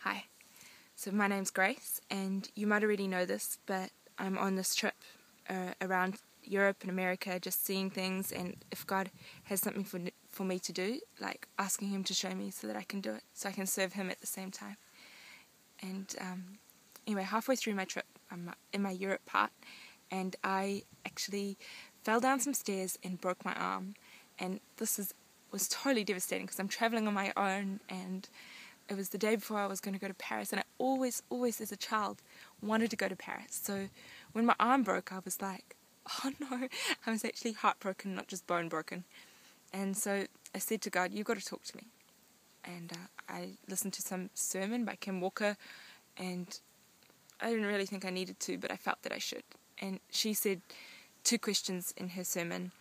Hi, so my name's Grace, and you might already know this, but I'm on this trip around Europe and America, just seeing things, and if God has something for me to do, like asking Him to show me so that I can do it, so I can serve Him at the same time. And anyway, halfway through my trip, I'm in my Europe part, and I actually fell down some stairs and broke my arm, and was totally devastating because I'm traveling on my own, and it was the day before I was going to go to Paris, and I always as a child wanted to go to Paris. So when my arm broke, I was like, oh no, I was actually heartbroken, not just bone broken. And so I said to God, you've got to talk to me. And I listened to some sermon by Kim Walker, and I didn't really think I needed to, but I felt that I should. And she said 2 questions in her sermon.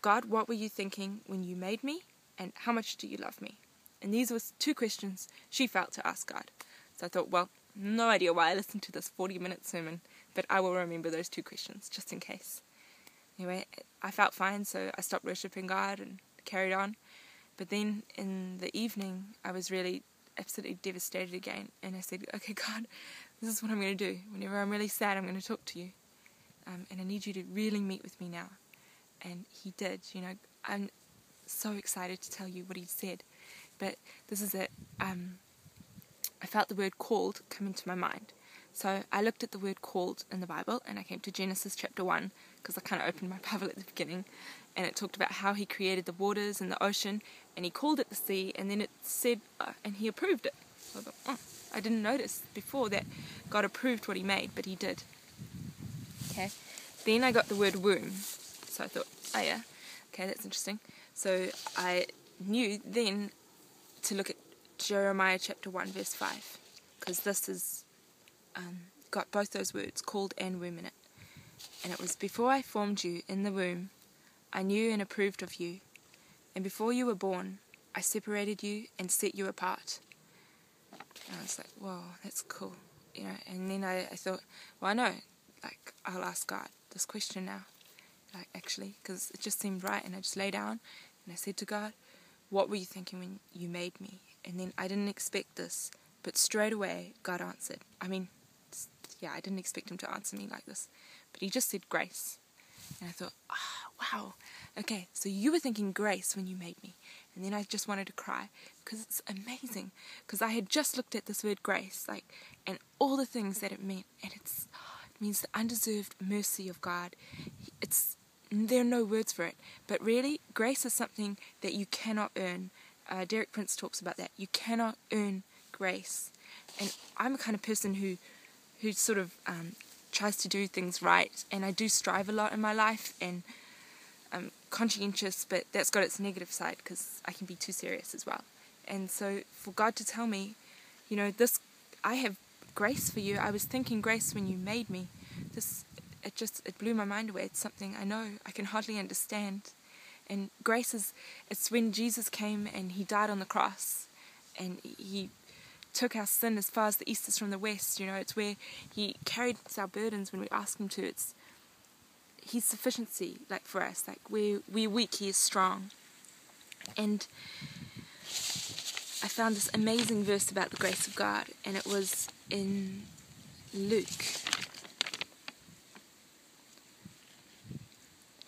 God, what were you thinking when you made me? And how much do you love me? And these were 2 questions she felt to ask God. So I thought, well, no idea why I listened to this 40-minute sermon, but I will remember those 2 questions, just in case. Anyway, I felt fine, so I stopped worshipping God and carried on. But then in the evening, I was really absolutely devastated again. And I said, okay, God, this is what I'm going to do. Whenever I'm really sad, I'm going to talk to you. And I need you to really meet with me now. And He did. I'm so excited to tell you what He said. But this is it. I felt the word called come into my mind. So I looked at the word called in the Bible, and I came to Genesis chapter 1, because I kind of opened my Bible at the beginning, and it talked about how He created the waters and the ocean, and He called it the sea, and then it said, and He approved it. So I thought, I didn't notice before that God approved what He made, but He did. Okay. Then I got the word womb. So I thought, oh yeah, okay, that's interesting. So I knew then to look at Jeremiah chapter 1 verse 5, because this has got both those words, called and womb, in it. And it was, before I formed you in the womb, I knew and approved of you, and before you were born, I separated you and set you apart. And I was like, whoa, that's cool, and then I thought, well, I know, I'll ask God this question now, actually, because it just seemed right. And I just lay down and I said to God, what were you thinking when you made me? And then I didn't expect this, but straight away God answered. I didn't expect Him to answer me like this, but He just said grace. And I thought, wow, okay, so you were thinking grace when you made me. And then I just wanted to cry, because it's amazing, because I had just looked at this word grace, and all the things that it meant, and it means the undeserved mercy of God. There are no words for it, but really, grace is something that you cannot earn. Derek Prince talks about that. You cannot earn grace. And I'm a kind of person who sort of tries to do things right, and I do strive a lot in my life, and I'm conscientious, but that's got its negative side, because I can be too serious as well. And so for God to tell me, I have grace for you. I was thinking grace when you made me. It blew my mind away. It's something I know I can hardly understand. And grace it's when Jesus came and He died on the cross, and He took our sin as far as the east is from the west. It's where He carried our burdens when we ask Him to. It's His sufficiency, for us. We're weak, He is strong. And I found this amazing verse about the grace of God, and it was in Luke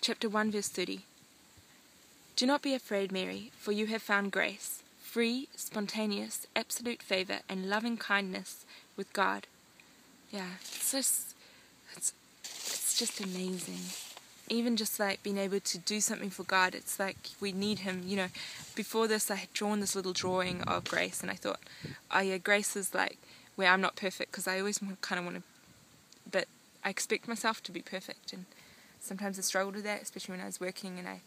chapter 1 verse 30. Do not be afraid, Mary, for you have found grace, free, spontaneous, absolute favor, and loving kindness with God. Yeah, it's just amazing. Even just being able to do something for God, it's we need Him. Before this, I had drawn this little drawing of grace, and I thought, oh yeah, grace is where I'm not perfect, because I always kind of want to, but I expect myself to be perfect, and sometimes I struggled with that, especially when I was working and I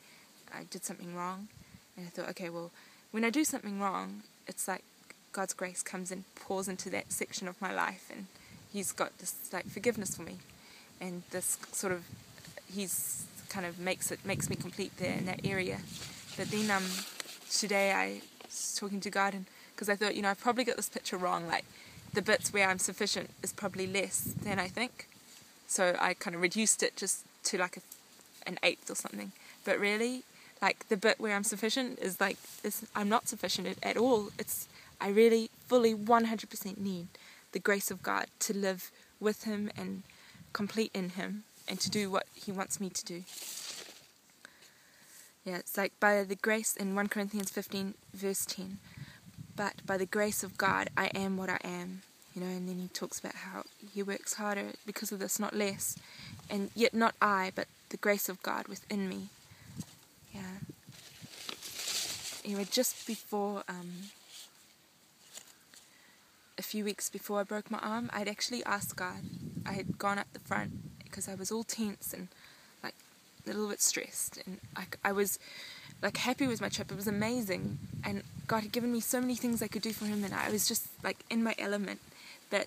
did something wrong. And I thought, okay, well, when I do something wrong, it's God's grace comes and pours into that section of my life, and He's got this forgiveness for me, and this sort of He's kind of makes me complete there in that area. But then today I was talking to God, and because I thought, I've probably got this picture wrong, the bits where I'm sufficient is probably less than I think. So I kind of reduced it just to an 8th or something. But really, the bit where I'm sufficient is I'm not sufficient at all. I really fully 100% need the grace of God to live with Him and complete in Him and to do what He wants me to do. Yeah, it's like by the grace in 1 Corinthians 15 verse 10, but by the grace of God I am what I am. And then he talks about how he works harder because of this, not less, and yet not I, but the grace of God within me. Yeah. Anyway, just before, a few weeks before I broke my arm, I'd actually asked God. I had gone up the front because I was all tense and like a little bit stressed, and I was like happy with my trip. It was amazing, and God had given me so many things I could do for Him, and I was just like in my element. But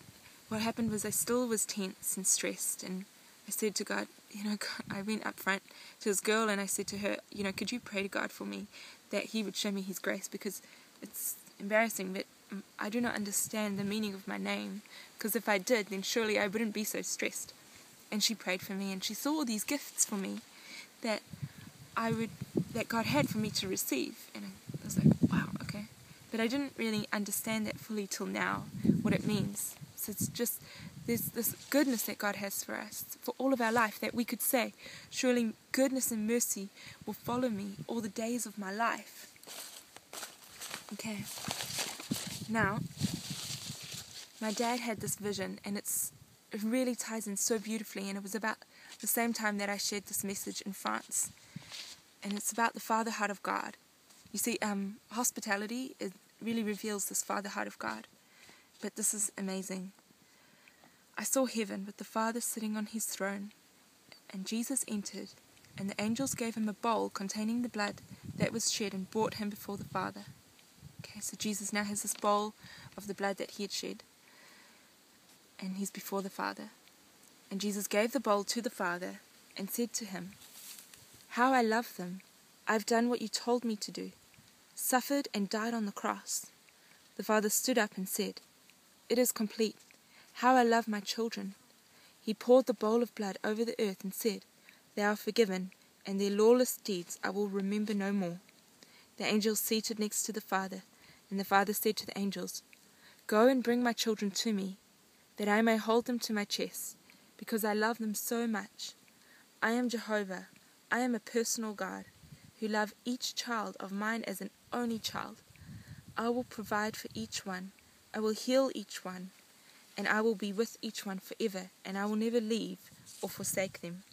what happened was I still was tense and stressed, and I said to God, God, I went up front to this girl and I said to her, could you pray to God for me that He would show me His grace, because it's embarrassing, but I do not understand the meaning of my name, because if I did, then surely I wouldn't be so stressed. And she prayed for me, and she saw all these gifts for me that God had for me to receive, and I was like, wow, okay. But I didn't really understand that fully till now, what it means. So it's just, there's this goodness that God has for us, for all of our life, that we could say, surely goodness and mercy will follow me all the days of my life. Okay. Now, my dad had this vision, and it really ties in so beautifully, and it was about the same time that I shared this message in France. And it's about the Father heart of God. You see, hospitality, it really reveals this Father heart of God. But this is amazing. I saw heaven with the Father sitting on His throne, and Jesus entered, and the angels gave Him a bowl containing the blood that was shed and brought Him before the Father. Okay, so Jesus now has this bowl of the blood that He had shed, and He's before the Father. And Jesus gave the bowl to the Father and said to Him, "How I love them! I've done what you told me to do, suffered and died on the cross." The Father stood up and said, "It is complete. How I love my children." He poured the bowl of blood over the earth and said, "They are forgiven, and their lawless deeds I will remember no more." The angels seated next to the Father, and the Father said to the angels, "Go and bring my children to me, that I may hold them to my chest, because I love them so much. I am Jehovah. I am a personal God, who love each child of mine as an only child. I will provide for each one. I will heal each one, and I will be with each one forever, and I will never leave or forsake them."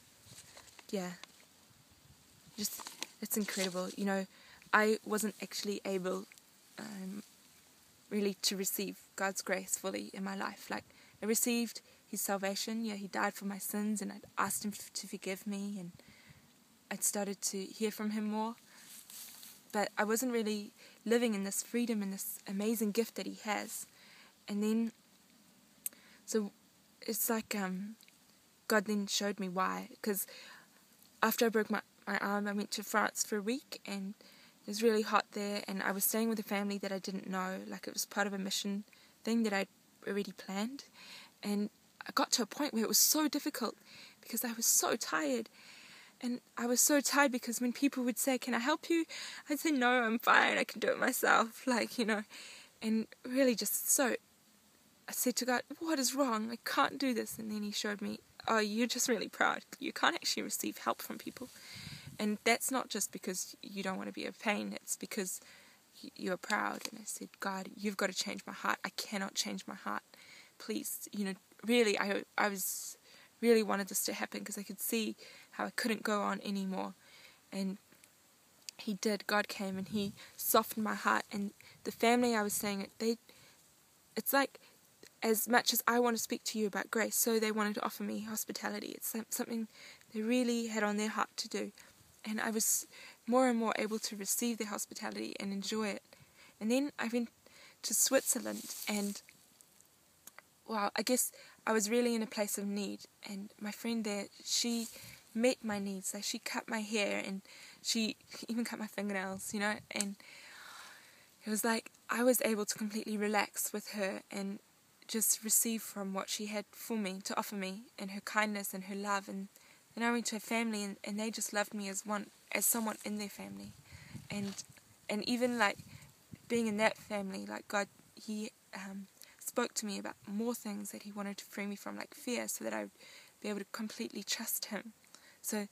Yeah, it's incredible. I wasn't actually able really to receive God's grace fully in my life. Like, I received His salvation. Yeah, He died for my sins, and I'd asked Him to forgive me, and I'd started to hear from Him more. But I wasn't really living in this freedom and this amazing gift that He has. And then, so it's like God then showed me why. Because after I broke my arm, I went to France for a week, and it was really hot there, and I was staying with a family that I didn't know. Like, it was part of a mission thing that I'd already planned. And I got to a point where it was so difficult because I was so tired. And I was so tired because when people would say, "Can I help you?" I'd say, "No, I'm fine, I can do it myself." And really just so, I said to God, "What is wrong? I can't do this." And then He showed me, "Oh, you're just really proud. You can't actually receive help from people. And that's not just because you don't want to be a pain, it's because you're proud." And I said, "God, you've got to change my heart. I cannot change my heart. Please." Really, I was really wanted this to happen because I could see how I couldn't go on anymore. And He did. God came and He softened my heart. And the family I was staying at, it's like, as much as I want to speak to you about grace, so they wanted to offer me hospitality. It's something they really had on their heart to do. And I was more and more able to receive their hospitality and enjoy it. And then I went to Switzerland, and wow, I guess I was really in a place of need. And my friend there, she met my needs. Like, she cut my hair, and she even cut my fingernails, and it was like I was able to completely relax with her and just receive from what she had for me, to offer me, and her kindness and her love. And then I went to her family, and they just loved me as someone in their family. And even like being in that family, like God, He spoke to me about more things that He wanted to free me from, like fear, so that I would be able to completely trust Him. So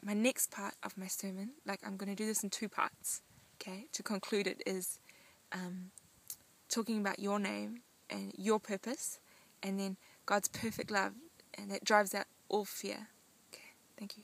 my next part of my sermon, like I'm going to do this in 2 parts, okay, to conclude it, is talking about your name and your purpose, and then God's perfect love, and that drives out all fear. Okay, thank you.